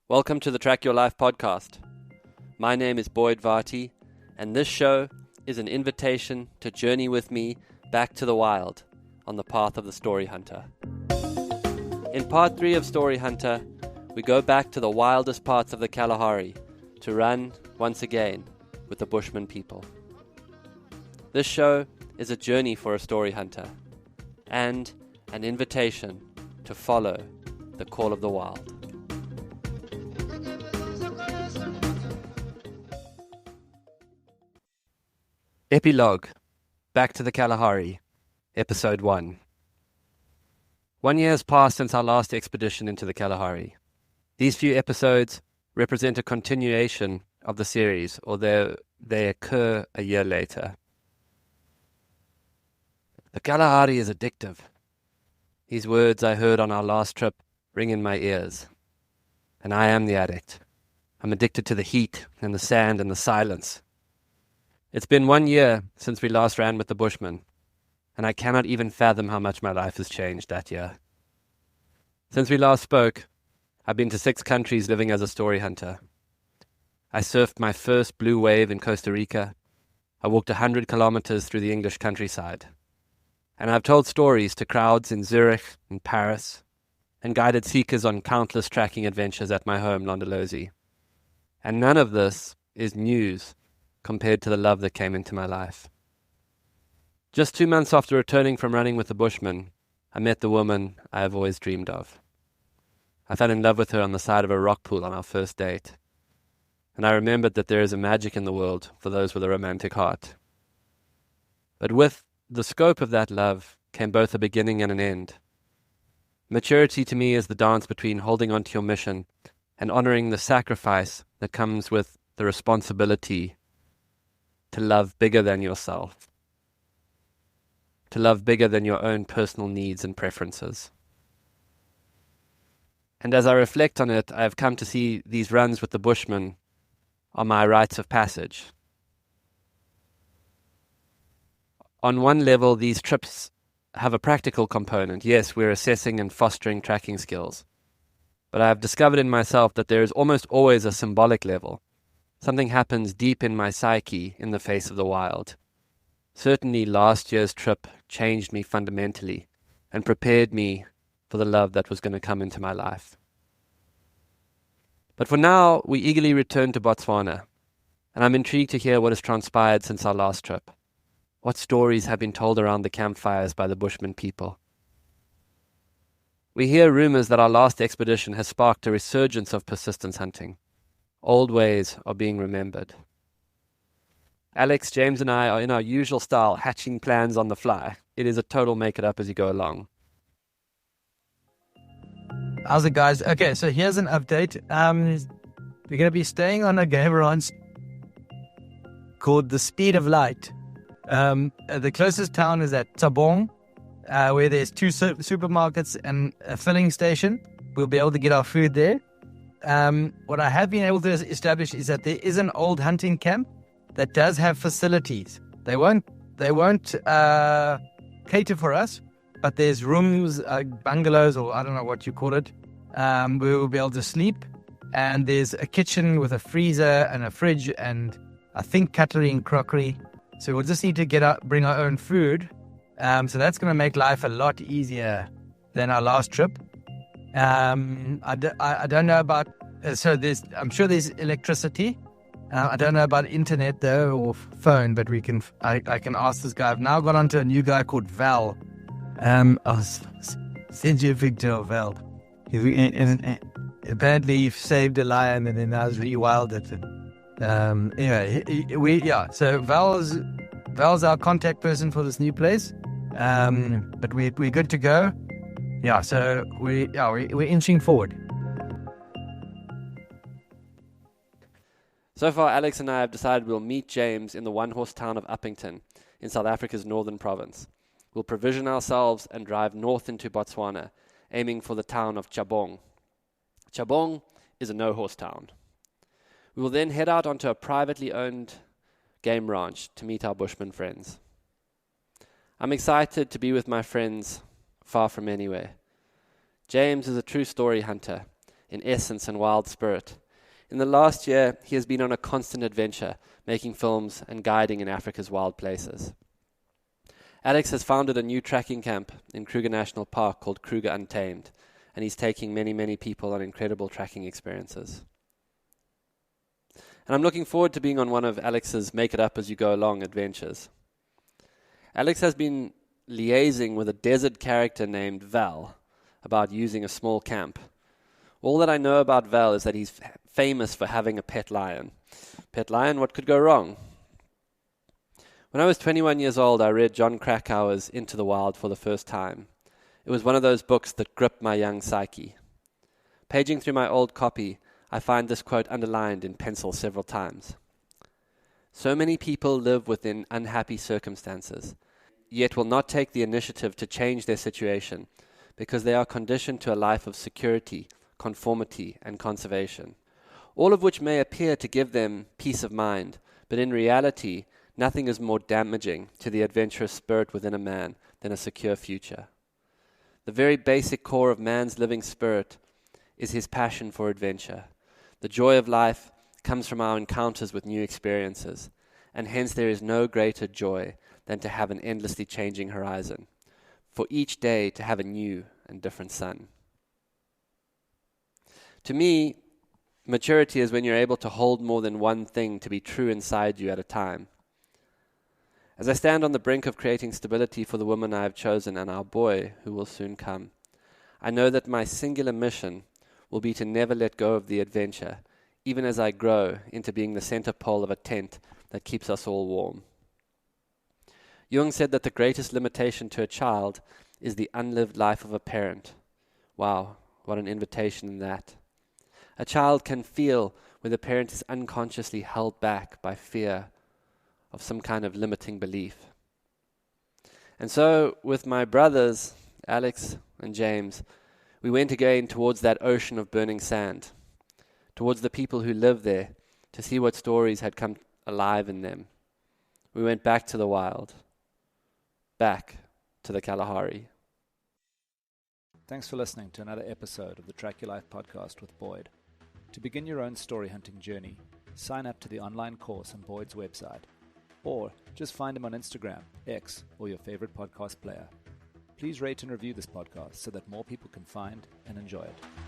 Welcome to the Track Your Life podcast. My name is Boyd Varty, and this show is an invitation to journey with me back to the wild on the path of the story hunter. In part 3 of Story Hunter, we go back to the wildest parts of the Kalahari to run once again with the Bushman people. This show is a journey for a story hunter and an invitation to follow the call of the wild. Epilogue, Back to the Kalahari, Episode 1. 1 year has passed since our last expedition into the Kalahari. These few episodes represent a continuation of the series, or they occur a year later. The Kalahari is addictive. These words I heard on our last trip ring in my ears. And I am the addict. I'm addicted to the heat and the sand and the silence. It's been 1 year since we last ran with the Bushmen, and I cannot even fathom how much my life has changed that year. Since we last spoke, I've been to 6 countries living as a story hunter. I surfed my first blue wave in Costa Rica. I walked 100 kilometers through the English countryside. And I've told stories to crowds in Zurich and Paris, and guided seekers on countless tracking adventures at my home, Londolozi. And none of this is news compared to the love that came into my life. Just 2 months after returning from running with the Bushmen, I met the woman I have always dreamed of. I fell in love with her on the side of a rock pool on our first date. And I remembered that there is a magic in the world for those with a romantic heart. But with the scope of that love came both a beginning and an end. Maturity to me is the dance between holding on to your mission and honoring the sacrifice that comes with the responsibility to love bigger than yourself, to love bigger than your own personal needs and preferences. And as I reflect on it, I have come to see these runs with the Bushmen are my rites of passage. On one level, these trips have a practical component. Yes, we're assessing and fostering tracking skills. But I have discovered in myself that there is almost always a symbolic level. Something happens deep in my psyche in the face of the wild. Certainly last year's trip changed me fundamentally and prepared me for the love that was going to come into my life. But for now, we eagerly return to Botswana, and I'm intrigued to hear what has transpired since our last trip. What stories have been told around the campfires by the Bushman people? We hear rumors that our last expedition has sparked a resurgence of persistence hunting. Old ways are being remembered. Alex, James, and I are in our usual style, hatching plans on the fly. It is a total make it up as you go along. How's it, guys? Okay, so here's an update. We're going to be staying on a game ranch called the Speed of Light. The closest town is at Tsabong, where there's 2 supermarkets and a filling station. We'll be able to get our food there. What I have been able to establish is that there is an old hunting camp that does have facilities. They won't cater for us, but there's rooms, bungalows, or I don't know what you call it, where we'll be able to sleep. And there's a kitchen with a freezer and a fridge and I think cutlery and crockery. So we'll just need to bring our own food. So that's going to make life a lot easier than our last trip. I don't know about, I'm sure there's electricity. I don't know about internet though, or phone, but I can ask this guy. I've now got onto a new guy called Val. I'll send you a picture of Val. Apparently he saved a lion and then I was rewilded it. Anyway, so Val's our contact person for this new place. But we're good to go. Yeah, so we're inching forward. So far, Alex and I have decided we'll meet James in the one-horse town of Uppington in South Africa's northern province. We'll provision ourselves and drive north into Botswana, aiming for the town of Tsabong. Tsabong is a no-horse town. We will then head out onto a privately owned game ranch to meet our Bushman friends. I'm excited to be with my friends far from anywhere. James is a true story hunter, in essence and wild spirit. In the last year, he has been on a constant adventure, making films and guiding in Africa's wild places. Alex has founded a new tracking camp in Kruger National Park called Kruger Untamed, and he's taking many, many people on incredible tracking experiences. And I'm looking forward to being on one of Alex's make-it-up-as-you-go-along adventures. Alex has been liaising with a desert character named Val about using a small camp. All that I know about Val is that he's famous for having a pet lion. Pet lion, what could go wrong? When I was 21 years old, I read John Krakauer's Into the Wild for the first time. It was one of those books that gripped my young psyche. Paging through my old copy, I find this quote underlined in pencil several times. So many people live within unhappy circumstances, yet will not take the initiative to change their situation because they are conditioned to a life of security, conformity, and conservation, all of which may appear to give them peace of mind, but in reality, nothing is more damaging to the adventurous spirit within a man than a secure future. The very basic core of man's living spirit is his passion for adventure. The joy of life comes from our encounters with new experiences, and hence there is no greater joy than to have an endlessly changing horizon, for each day to have a new and different sun. To me, maturity is when you're able to hold more than one thing to be true inside you at a time. As I stand on the brink of creating stability for the woman I have chosen and our boy who will soon come, I know that my singular mission will be to never let go of the adventure, even as I grow into being the center pole of a tent that keeps us all warm. Jung said that the greatest limitation to a child is the unlived life of a parent. Wow, what an invitation in that. A child can feel where the parent is unconsciously held back by fear of some kind of limiting belief. And so, with my brothers, Alex and James, we went again towards that ocean of burning sand, towards the people who live there, to see what stories had come alive in them. We went back to the wild, back to the Kalahari. Thanks for listening to another episode of the Track Your Life podcast with Boyd. To begin your own story hunting journey, sign up to the online course on Boyd's website, or just find him on Instagram, X, or your favorite podcast player. Please rate and review this podcast so that more people can find and enjoy it.